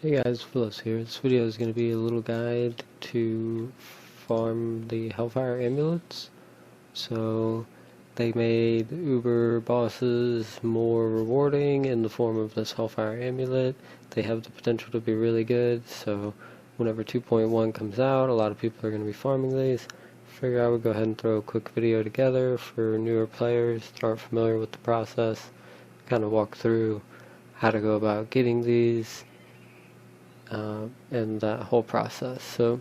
Hey guys, Phyllis here. This video is going to be a little guide to farm the Hellfire Amulets. So they made Uber bosses more rewarding in the form of this Hellfire Amulet. They have the potential to be really good, so whenever 2.1 comes out, a lot of people are going to be farming these. Figure I would go ahead and throw a quick video together for newer players that aren't familiar with the process. Kind of walk through how to go about getting these. And that whole process. So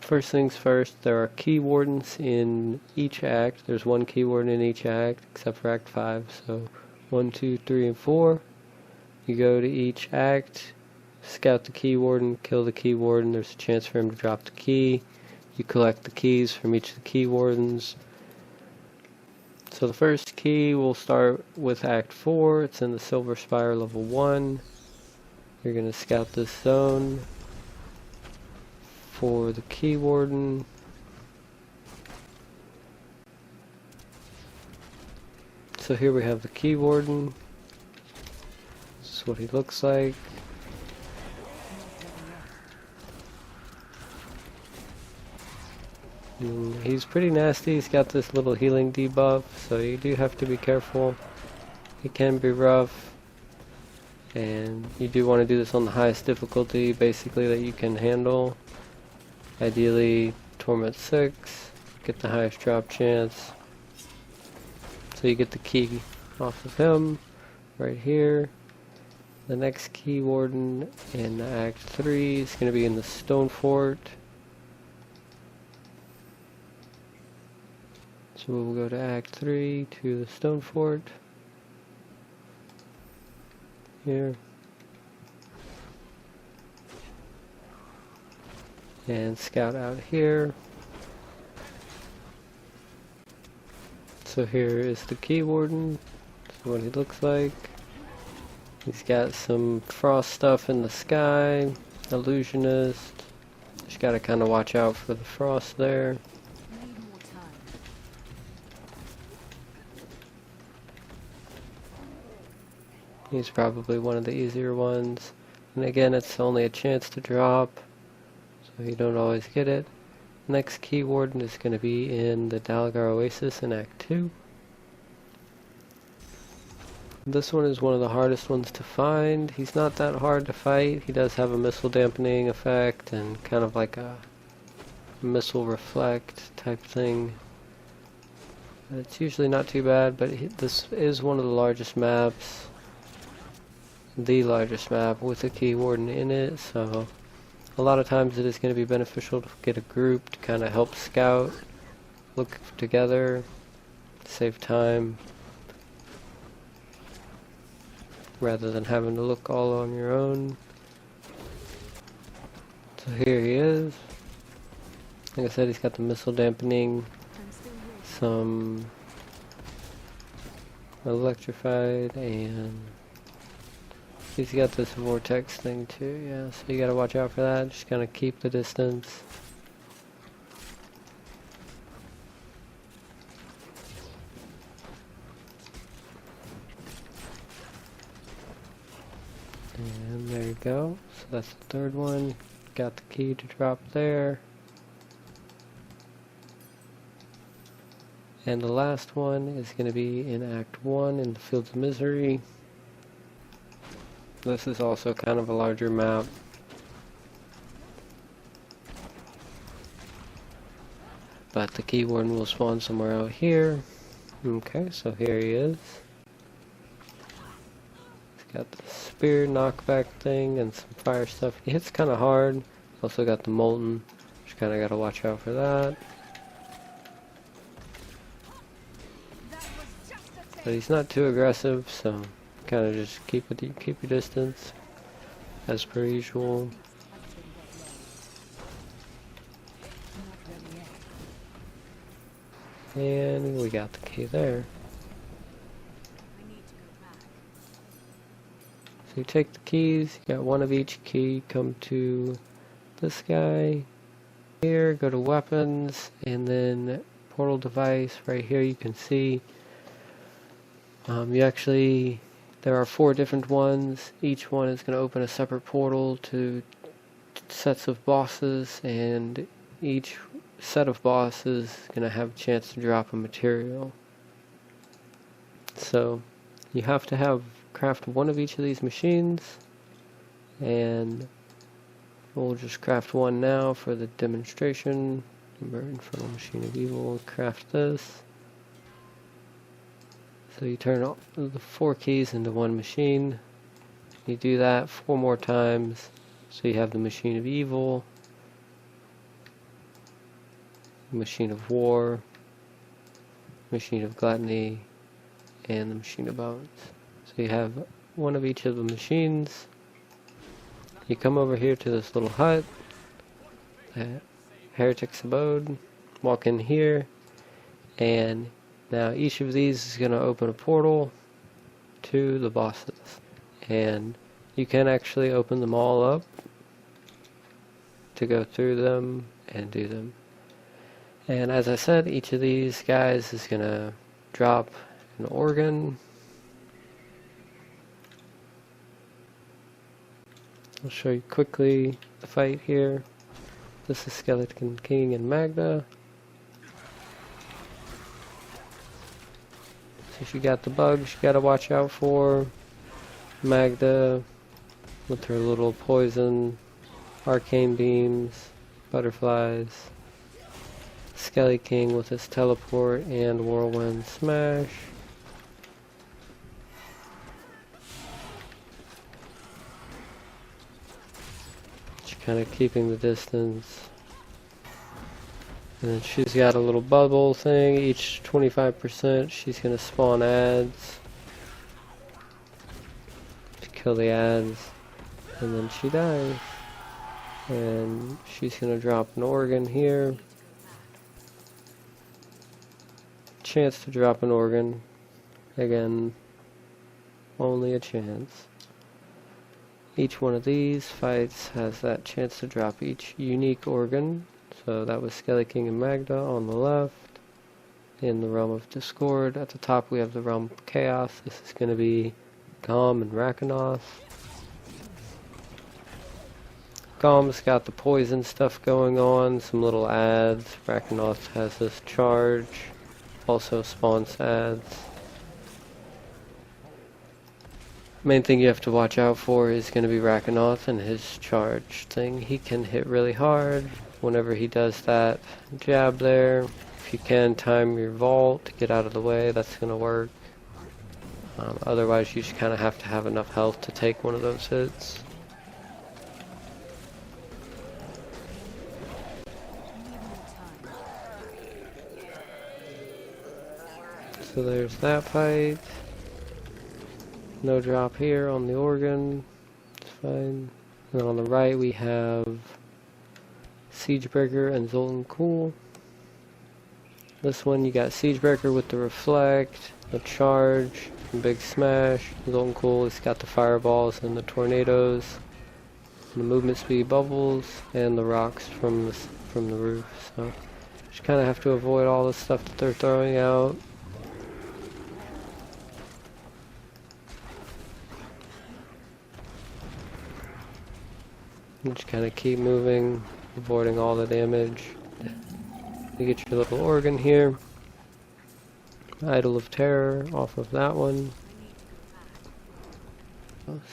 first things first, there are keywardens in each act. There's one keywarden in each act except for act 5. So 1, 2, 3, and 4. You go to each act, scout the keywarden, kill the keywarden. There's a chance for him to drop the key. You collect the keys from each of the keywardens. So the first key will start with act 4. It's in the Silver Spire level 1. You're going to scout this zone for the keywarden. So here we have the keywarden. This is what he looks like. And he's pretty nasty. He's got this little healing debuff, so you do have to be careful. He can be rough. And you do want to do this on the highest difficulty, basically, that you can handle. Ideally, Torment 6, get the highest drop chance. So you get the key off of him, right here. The next key warden in Act 3 is going to be in the Stone Fort. So we'll go to Act 3, to the Stone Fort. Here and scout out here. So here is the key warden. This is what he looks like. He's got some frost stuff in the sky, illusionist. Just gotta kind of watch out for the frost there. He's probably one of the easier ones. And again, it's only a chance to drop, so you don't always get it. Next key warden is going to be in the Dalagar Oasis in Act 2. This one is one of the hardest ones to find. He's not that hard to fight. He does have a missile dampening effect and kind of like a missile reflect type thing. It's usually not too bad, but this is one of the largest maps. The largest map with a key warden in it, so a lot of times it is going to be beneficial to get a group to kind of help scout, look together, save time, rather than having to look all on your own. So here he is. Like I said, he's got the missile dampening, some electrified, and he's got this vortex thing too, yeah, so you gotta watch out for that. Just kind of keep the distance. And there you go. So that's the third one. Got the key to drop there. And the last one is going to be in Act 1 in the Fields of Misery. This is also kind of a larger map. But the key warden will spawn somewhere out here. Okay, so here he is. He's got the spear knockback thing and some fire stuff. He hits kind of hard. Also got the molten. Just kind of got to watch out for that. But he's not too aggressive, so kind of just keep your distance, as per usual. And we got the key there. So you take the keys, you got one of each key, come to this guy. Here, go to weapons, and then portal device. Right here you can see you actually There are 4 different ones. Each one is going to open a separate portal to sets of bosses, and each set of bosses is going to have a chance to drop a material. So you have to craft one of each of these machines, and we'll just craft one now for the demonstration. Remember, Infernal Machine of Evil, craft this. So you turn all the 4 keys into one machine. You do that 4 more times. So you have the Machine of Evil, Machine of War, Machine of Gluttony, and the Machine of Bones. So you have one of each of the machines. You come over here to this little hut, Heretic's Abode, walk in here, and now each of these is going to open a portal to the bosses. And you can actually open them all up to go through them and do them. And as I said, each of these guys is going to drop an organ. I'll show you quickly the fight here. This is Skeleton King and Magda. So she got the bugs you gotta watch out for. Magda with her little poison, arcane beams, butterflies. Skelly King with his teleport and whirlwind smash. She's kind of keeping the distance. And then she's got a little bubble thing. Each 25% she's going to spawn ads to kill the ads, and then she dies. And she's going to drop an organ here. Chance to drop an organ. Again, only a chance. Each one of these fights has that chance to drop each unique organ. So that was Skelly King and Magda on the left. In the Realm of Discord, at the top we have the Realm of Chaos. This is going to be Gom and Rakanoth. Gom's got the poison stuff going on, some little ads. Rakanoth has this charge, also spawns ads. Main thing you have to watch out for is going to be Rakanoth and his charge thing. He can hit really hard. Whenever he does that jab there, if you can time your vault to get out of the way, that's going to work. Otherwise you just kind of have to have enough health to take one of those hits. So there's that fight. No drop here on the organ. It's fine. And on the right we have Siegebreaker and Zoltan Cool. This one you got Siegebreaker with the reflect, the charge, and big smash. Zoltan Cool has got the fireballs and the tornadoes, and the movement speed bubbles, and the rocks from the roof. So just kind of have to avoid all the stuff that they're throwing out. And just kind of keep moving, avoiding all the damage. You get your little organ here. Idol of Terror off of that one.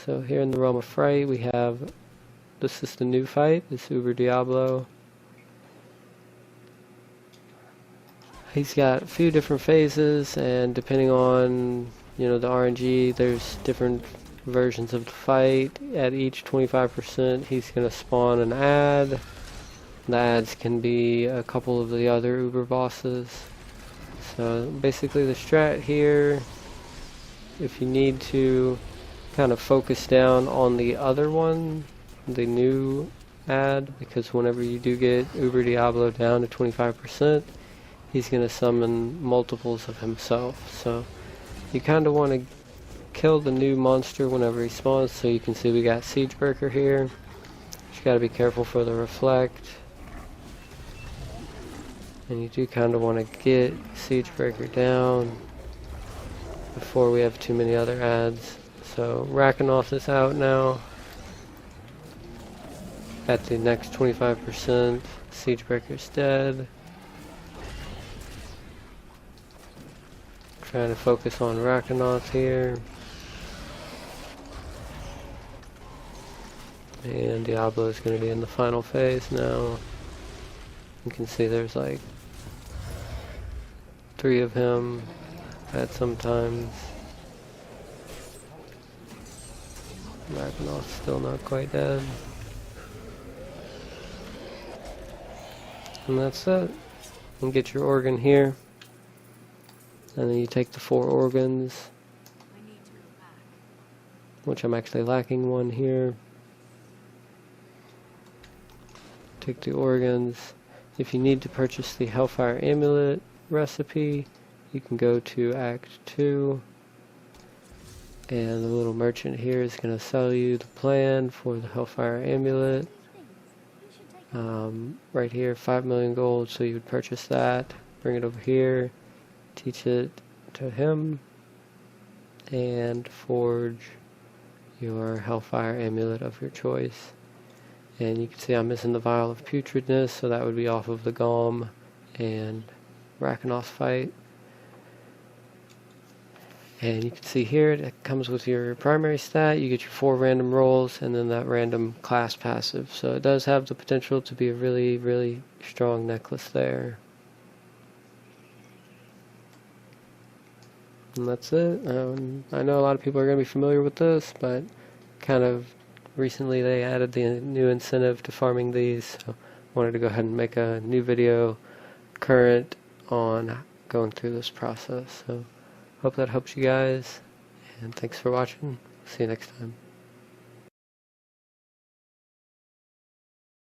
So here in the Realm of Fright we have, this is the new fight, this Uber Diablo. He's got a few different phases, and depending on, the RNG, there's different versions of the fight. At each 25% he's going to spawn an ad. The ads can be a couple of the other Uber bosses. So basically the strat here, if you need to kind of focus down on the other one, the new ad, because whenever you do get Uber Diablo down to 25%, he's going to summon multiples of himself. So you kind of want to kill the new monster whenever he spawns. So you can see we got Siegebreaker here. Just got to be careful for the reflect. And you do kind of want to get Siegebreaker down before we have too many other ads. So Rakanoth is out now. At the next 25%, Siegebreaker's dead. Trying to focus on Rakanoth here. And Diablo is going to be in the final phase now. You can see there's like 3 of him at some times. Rakanoth's still not quite dead. And that's it. You get your organ here. And then you take the 4 organs. Which I'm actually lacking one here. Take the organs. If you need to purchase the Hellfire Amulet recipe, you can go to Act 2. And the little merchant here is going to sell you the plan for the Hellfire Amulet. Right here, 5 million gold, so you would purchase that, bring it over here, teach it to him, and forge your Hellfire Amulet of your choice. And you can see I'm missing the Vial of Putridness, so that would be off of the Golem and Rakanoth fight. And you can see here it comes with your primary stat, you get your 4 random rolls, and then that random class passive. So it does have the potential to be a really, really strong necklace there. And that's it. I know a lot of people are going to be familiar with this, but kind of recently they added the new incentive to farming these. So I wanted to go ahead and make a new video current on going through this process. So hope that helps you guys, and thanks for watching. See you next time.